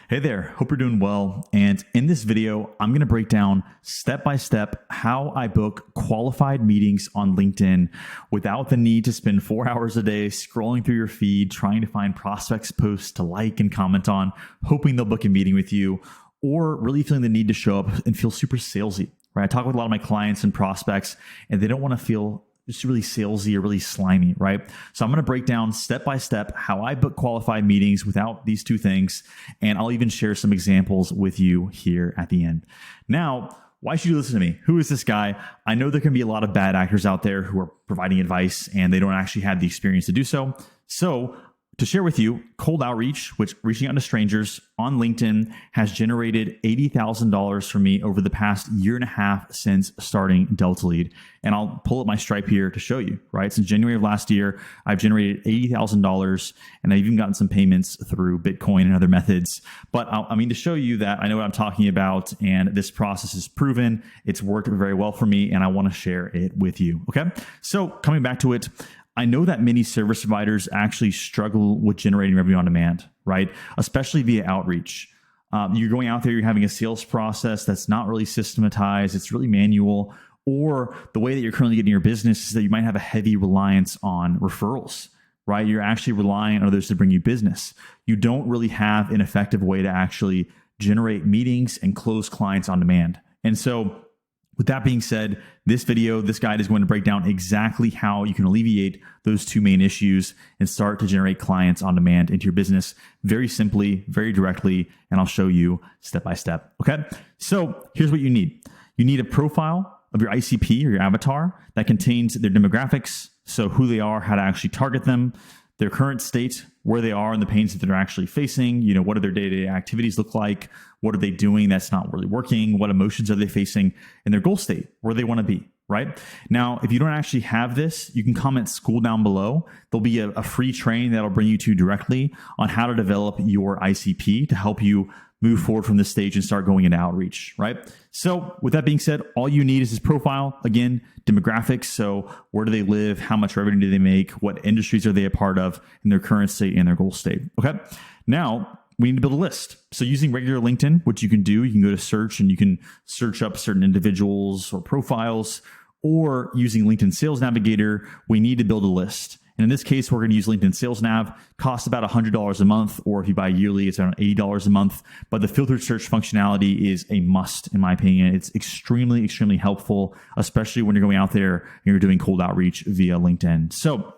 Hey there, hope you're doing well. And in this video, I'm going to break down step by step how I book qualified meetings on LinkedIn without the need to spend 4 hours a day scrolling through your feed, trying to find prospects' posts to like and comment on, hoping they'll book a meeting with you, or really feeling the need to show up and feel super salesy. Right? I talk with a lot of my clients and prospects, and they don't want to feel just really salesy or really slimy, right? So I'm going to break down step by step how I book qualified meetings without these two things. And I'll even share some examples with you here at the end. Now, why should you listen to me? Who is this guy? I know there can be a lot of bad actors out there who are providing advice and they don't actually have the experience to do so. So to share with you, cold outreach, which reaching out to strangers on LinkedIn, has generated $80,000 for me over the past year and a half since starting Delta Lead. And I'll pull up my Stripe here to show you, right? Since January of last year, I've generated $80,000 and I've even gotten some payments through Bitcoin and other methods. But to show you that I know what I'm talking about and this process is proven, it's worked very well for me and I want to share it with you, okay? So coming back to it, I know that many service providers actually struggle with generating revenue on demand, right? Especially via outreach. You're going out there, you're having a sales process that's not really systematized, it's really manual, or the way that you're currently getting your business is that you might have a heavy reliance on referrals, right? You're actually relying on others to bring you business. You don't really have an effective way to actually generate meetings and close clients on demand. And so with that being said, this guide is going to break down exactly how you can alleviate those two main issues and start to generate clients on demand into your business very simply, very directly, and I'll show you step by step. Okay. So here's what you need. You need a profile of your ICP or your avatar that contains their demographics, so who they are, how to actually target them, their current state, where they are and the pains that they're actually facing, what do their day-to-day activities look like? What are they doing that's not really working? What emotions are they facing? And their goal state, where they want to be, right? Now, if you don't actually have this, you can comment school down below. There'll be a free training that'll bring you to directly on how to develop your ICP to help you move forward from this stage and start going into outreach, right? So with that being said, all you need is this profile. Again, demographics. So where do they live? How much revenue do they make? What industries are they a part of in their current state and their goal state? Okay. Now we need to build a list. So using regular LinkedIn, which you can do, you can go to search and you can search up certain individuals or profiles, or using LinkedIn Sales Navigator, we need to build a list. And in this case, we're going to use LinkedIn Sales Nav. Costs about $100 a month, or if you buy yearly, it's around $80 a month. But the filtered search functionality is a must, in my opinion. It's extremely, extremely helpful, especially when you're going out there and you're doing cold outreach via LinkedIn. So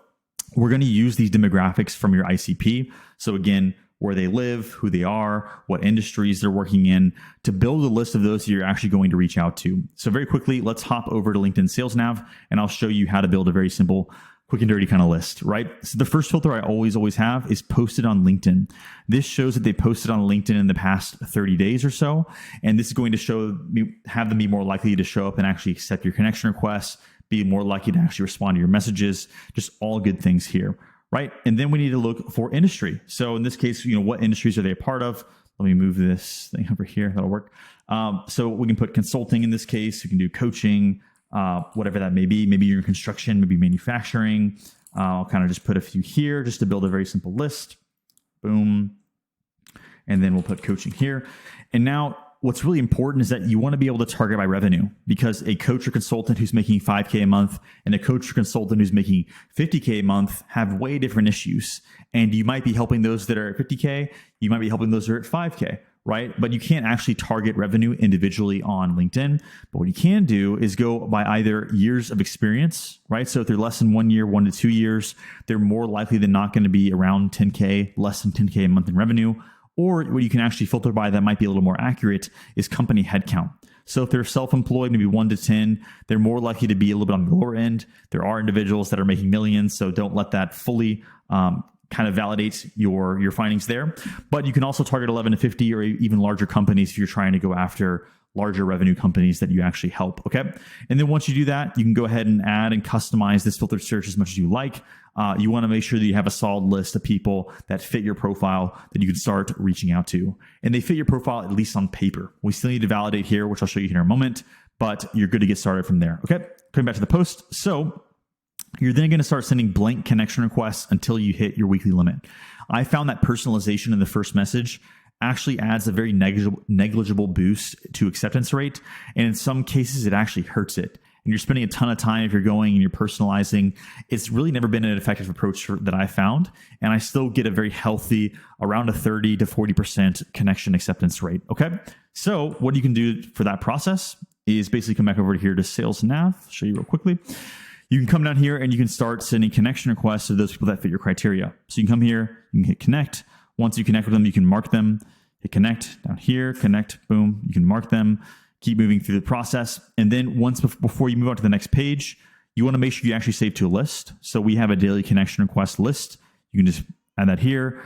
we're going to use these demographics from your ICP. So again, where they live, who they are, what industries they're working in, to build a list of those that you're actually going to reach out to. So very quickly, let's hop over to LinkedIn Sales Nav, and I'll show you how to build a very simple, quick and dirty kind of list, right? So the first filter I always have is posted on LinkedIn. This shows that they posted on LinkedIn in the past 30 days or so. And this is going to have them be more likely to show up and actually accept your connection requests, be more likely to actually respond to your messages, just all good things here, right? And then we need to look for industry. So in this case, what industries are they a part of? Let me move this thing over here. That'll work. So we can put consulting in this case. You can do coaching, whatever that may be. Maybe you're in construction, maybe manufacturing. I'll kind of just put a few here just to build a very simple list. Boom. And then we'll put coaching here. And now what's really important is that you want to be able to target by revenue, because a coach or consultant who's making $5K a month and a coach or consultant who's making $50K a month have way different issues. And you might be helping those that are at $50K. You might be helping those that are at $5K. Right? But you can't actually target revenue individually on LinkedIn. But what you can do is go by either years of experience, right? So if they're less than 1 year, 1 to 2 years, they're more likely than not going to be around 10K, less than 10K a month in revenue. Or what you can actually filter by that might be a little more accurate is company headcount. So if they're self-employed, maybe 1 to 10, they're more likely to be a little bit on the lower end. There are individuals that are making millions, so don't let that fully kind of validates your findings there. But you can also target 11 to 50 or even larger companies if you're trying to go after larger revenue companies that you actually help. Okay. And then once you do that, you can go ahead and add and customize this filtered search as much as you like. You want to make sure that you have a solid list of people that fit your profile that you can start reaching out to. And they fit your profile, at least on paper. We still need to validate here, which I'll show you here in a moment, but you're good to get started from there. Okay. Coming back to the post. So you're then going to start sending blank connection requests until you hit your weekly limit. I found that personalization in the first message actually adds a very negligible boost to acceptance rate. And in some cases, it actually hurts it. And you're spending a ton of time if you're going and you're personalizing. It's really never been an effective approach that I found. And I still get a very healthy, around a 30 to 40% connection acceptance rate. Okay. So what you can do for that process is basically come back over here to Sales Nav. I'll show you real quickly. You can come down here and you can start sending connection requests to those people that fit your criteria. So you can come here, you can hit connect. Once you connect with them, you can mark them, hit connect down here, connect, boom, you can mark them. Keep moving through the process. And then before you move on to the next page, you want to make sure you actually save to a list. So we have a daily connection request list. You can just add that here,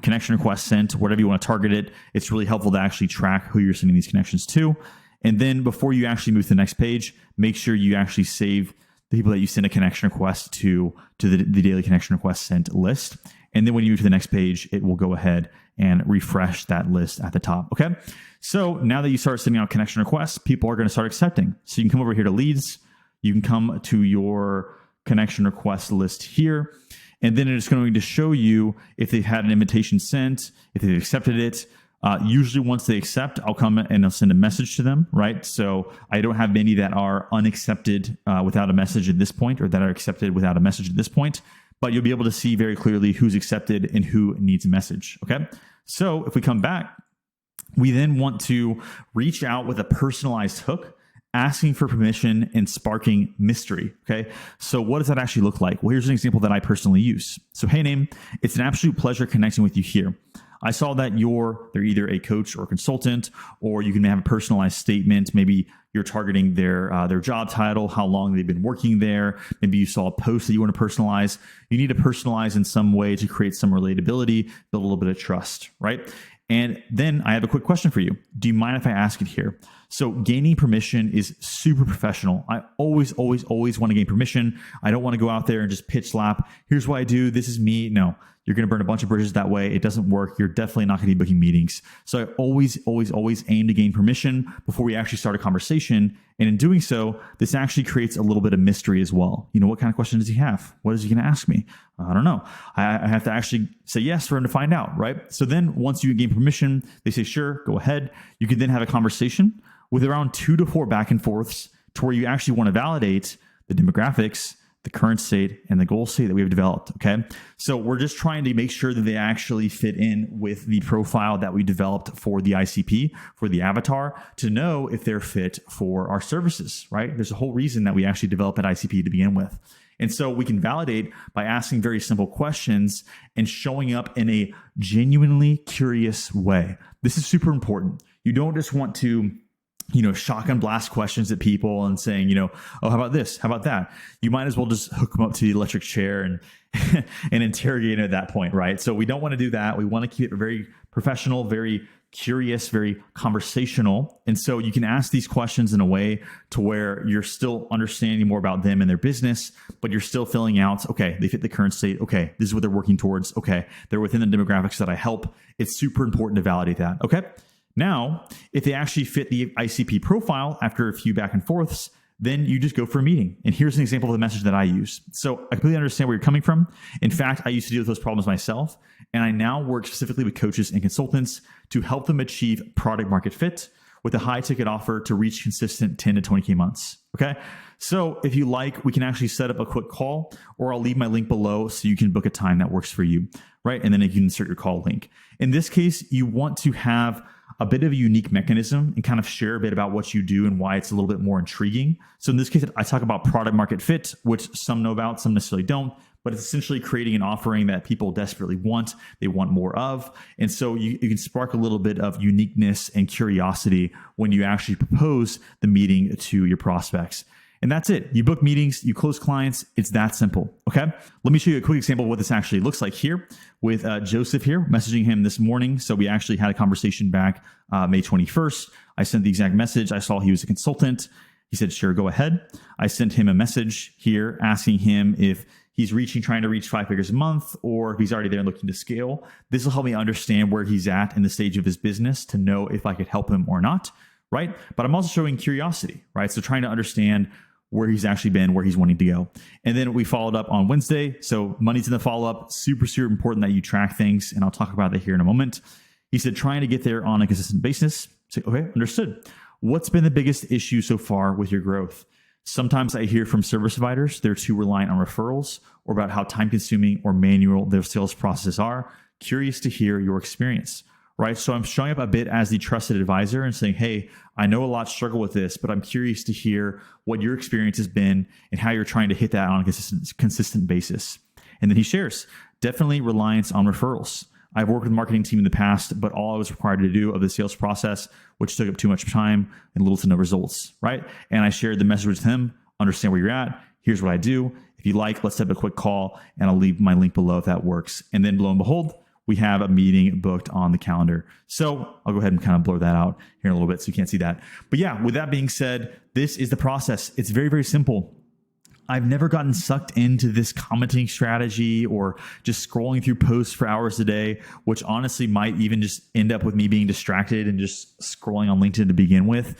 connection request sent, whatever you want to target it. It's really helpful to actually track who you're sending these connections to. And then before you actually move to the next page, make sure you actually save the people that you send a connection request to the daily connection request sent list. And then when you move to the next page, it will go ahead and refresh that list at the top. Okay. So now that you start sending out connection requests, people are going to start accepting. So you can come over here to leads. You can come to your connection request list here. And then it's going to show you if they've had an invitation sent, if they've accepted it. Usually once they accept, I'll come and I'll send a message to them, right? So I don't have many that are unaccepted without a message at this point, or that are accepted without a message at this point. But you'll be able to see very clearly who's accepted and who needs a message, okay? So if we come back, we then want to reach out with a personalized hook, asking for permission and sparking mystery, okay? So what does that actually look like? Well, here's an example that I personally use. So, hey, name, it's an absolute pleasure connecting with you here. I saw that they're either a coach or a consultant, or you can have a personalized statement. Maybe you're targeting their job title, how long they've been working there. Maybe you saw a post that you want to personalize. You need to personalize in some way to create some relatability, build a little bit of trust, right? And then I have a quick question for you. Do you mind if I ask it here? So gaining permission is super professional. I always want to gain permission. I don't want to go out there and just pitch slap. Here's what I do. This is me. No, you're going to burn a bunch of bridges that way. It doesn't work. You're definitely not going to be booking meetings. So I always aim to gain permission before we actually start a conversation. And in doing so, this actually creates a little bit of mystery as well. You know, what kind of question does he have? What is he going to ask me? I don't know. I have to actually say yes for him to find out, right? So then once you gain permission, they say, sure, go ahead. You can then have a conversation with around 2 to 4 back and forths to where you actually want to validate the demographics, the current state, and the goal state that we have developed, okay? So we're just trying to make sure that they actually fit in with the profile that we developed for the ICP, for the avatar, to know if they're fit for our services, right? There's a whole reason that we actually developed that ICP to begin with. And so we can validate by asking very simple questions and showing up in a genuinely curious way. This is super important. You don't just want to shotgun blast questions at people and saying, oh, how about this? How about that? You might as well just hook them up to the electric chair and and interrogate it at that point, right? So we don't want to do that. We want to keep it very professional, very curious, very conversational. And so you can ask these questions in a way to where you're still understanding more about them and their business, but you're still filling out, okay, they fit the current state. Okay, this is what they're working towards. Okay, they're within the demographics that I help. It's super important to validate that. Okay. Now, if they actually fit the ICP profile after a few back and forths, then you just go for a meeting. And here's an example of the message that I use. So I completely understand where you're coming from. In fact, I used to deal with those problems myself. And I now work specifically with coaches and consultants to help them achieve product market fit with a high ticket offer to reach consistent 10 to 20K months. Okay. So if you like, we can actually set up a quick call, or I'll leave my link below so you can book a time that works for you. Right. And then you can insert your call link. In this case, you want to have a bit of a unique mechanism and kind of share a bit about what you do and why it's a little bit more intriguing. So in this case, I talk about product market fit, which some know about, some necessarily don't, but it's essentially creating an offering that people desperately want, they want more of. And so you can spark a little bit of uniqueness and curiosity when you actually propose the meeting to your prospects. And that's it. You book meetings, you close clients. It's that simple. Okay. Let me show you a quick example of what this actually looks like here with Joseph here, messaging him this morning. So we actually had a conversation back May 21st. I sent the exact message. I saw he was a consultant. He said, sure, go ahead. I sent him a message here asking him if he's trying to reach 5 figures a month, or if he's already there and looking to scale. This will help me understand where he's at in the stage of his business to know if I could help him or not. Right. But I'm also showing curiosity, right? So trying to understand where he's actually been, where he's wanting to go. And then we followed up on Wednesday. So money's in the follow-up. Super, super important that you track things. And I'll talk about that here in a moment. He said, trying to get there on a consistent basis. Say, okay, understood. What's been the biggest issue so far with your growth? Sometimes I hear from service providers, they're too reliant on referrals or about how time consuming or manual their sales processes are. Curious to hear your experience, right? So I'm showing up a bit as the trusted advisor and saying, hey, I know a lot struggle with this, but I'm curious to hear what your experience has been and how you're trying to hit that on a consistent basis. And then he shares, definitely reliance on referrals. I've worked with a marketing team in the past, but all I was required to do of the sales process, which took up too much time and little to no results, right? And I shared the message with him, understand where you're at. Here's what I do. If you like, let's set up a quick call and I'll leave my link below if that works. And then lo and behold, we have a meeting booked on the calendar. So I'll go ahead and kind of blur that out here in a little bit so you can't see that. But yeah, with that being said, this is the process. It's very, very simple. I've never gotten sucked into this commenting strategy or just scrolling through posts for hours a day, which honestly might even just end up with me being distracted and just scrolling on LinkedIn to begin with.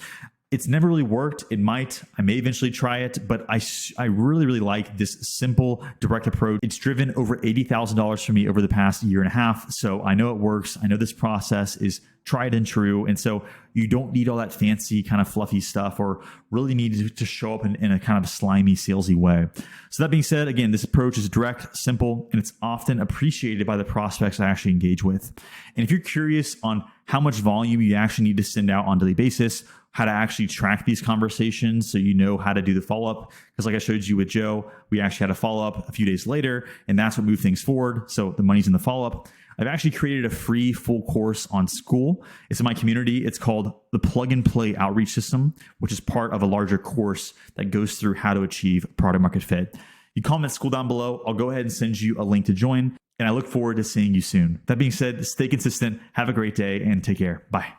It's never really worked. I may eventually try it, but I really, really like this simple, direct approach. It's driven over $80,000 for me over the past year and a half. So I know it works. I know this process is tried and true. And so you don't need all that fancy kind of fluffy stuff or really need to show up in a kind of slimy, salesy way. So that being said, again, this approach is direct, simple, and it's often appreciated by the prospects I actually engage with. And if you're curious on how much volume you actually need to send out on a daily basis, how to actually track these conversations so you know how to do the follow-up. Because like I showed you with Joe, we actually had a follow-up a few days later, and that's what moved things forward. So the money's in the follow-up. I've actually created a free full course on School. It's in my community. It's called the Plug and Play Outreach System, which is part of a larger course that goes through how to achieve product market fit. You comment School down below. I'll go ahead and send you a link to join, and I look forward to seeing you soon. That being said, stay consistent, have a great day, and take care. Bye.